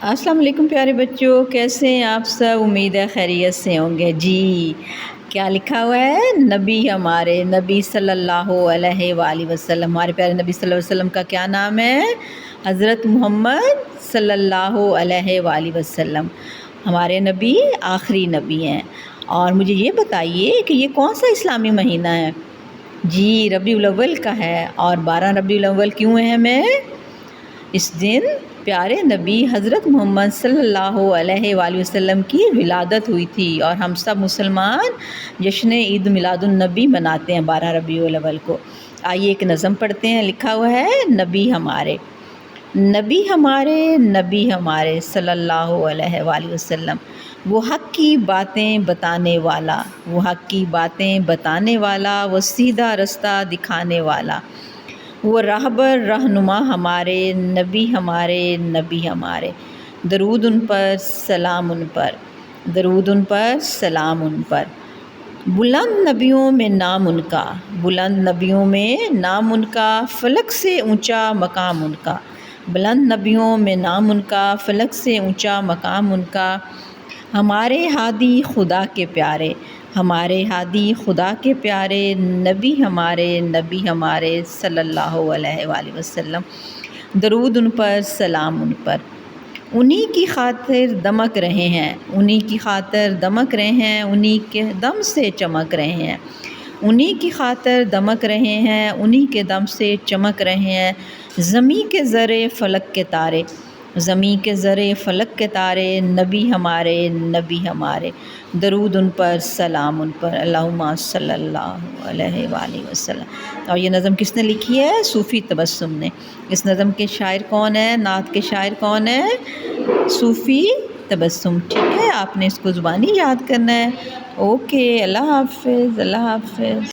السلام علیکم پیارے بچوں، کیسے ہیں آپ سب؟ امید ہے خیریت سے ہوں گے۔ جی کیا لکھا ہوا ہے؟ نبی ہمارے نبی صلی اللہ علیہ وآلہ وسلم، ہمارے پیارے نبی صلی اللہ علیہ وسلم کا کیا نام ہے؟ حضرت محمد صلی اللہ علیہ وآلہ وسلم۔ ہمارے نبی آخری نبی ہیں۔ اور مجھے یہ بتائیے کہ یہ کون سا اسلامی مہینہ ہے؟ جی ربیع الاول کا ہے۔ اور 12 ربیع الاول کیوں ہے ہمیں؟ اس دن پیارے نبی حضرت محمد صلی اللہ علیہ وآلہ وسلم کی ولادت ہوئی تھی، اور ہم سب مسلمان جشن عید میلاد النبی مناتے ہیں 12 ربیع الاول کو۔ آئیے ایک نظم پڑھتے ہیں۔ لکھا ہوا ہے نبی ہمارے نبی ہمارے نبی ہمارے صلی اللہ علیہ وآلہ وسلم، وہ حق کی باتیں بتانے والا، وہ حق کی باتیں بتانے والا، وہ سیدھا رستہ دکھانے والا، وہ راہبر رہنما ہمارے نبی ہمارے نبی ہمارے۔ درود ان پر سلام ان پر، درود ان پر سلام ان پر۔ بلند نبیوں میں نام ان کا، بلند نبیوں میں نام ان کا، فلک سے اونچا مقام ان کا، بلند نبیوں میں نام ان کا، فلک سے اونچا مقام ان کا۔ ہمارے ہادی خدا کے پیارے، ہمارے ہادی خدا کے پیارے، نبی ہمارے نبی ہمارے صلی اللہ علیہ وآلہ وسلم۔ درود ان پر سلام ان پر۔ انہی کی خاطر دمک رہے ہیں، انہی کی خاطر دمک رہے ہیں، انہی کے دم سے چمک رہے ہیں، انہی کی خاطر دمک رہے ہیں، انہی کے دم سے چمک رہے ہیں۔ زمیں کے ذرے فلک کے تارے، زمیں کے ذرے فلک کے تارے، نبی ہمارے نبی ہمارے۔ درود ان پر سلام ان پر، اللہم صلی اللہ علیہ وآلہ وسلم۔ اور یہ نظم کس نے لکھی ہے؟ صوفی تبسم نے۔ اس نظم کے شاعر کون ہیں؟ نعت کے شاعر کون ہیں؟ صوفی تبسم۔ ٹھیک ہے، آپ نے اس کو زبانی یاد کرنا ہے۔ اوکے، اللہ حافظ، اللہ حافظ۔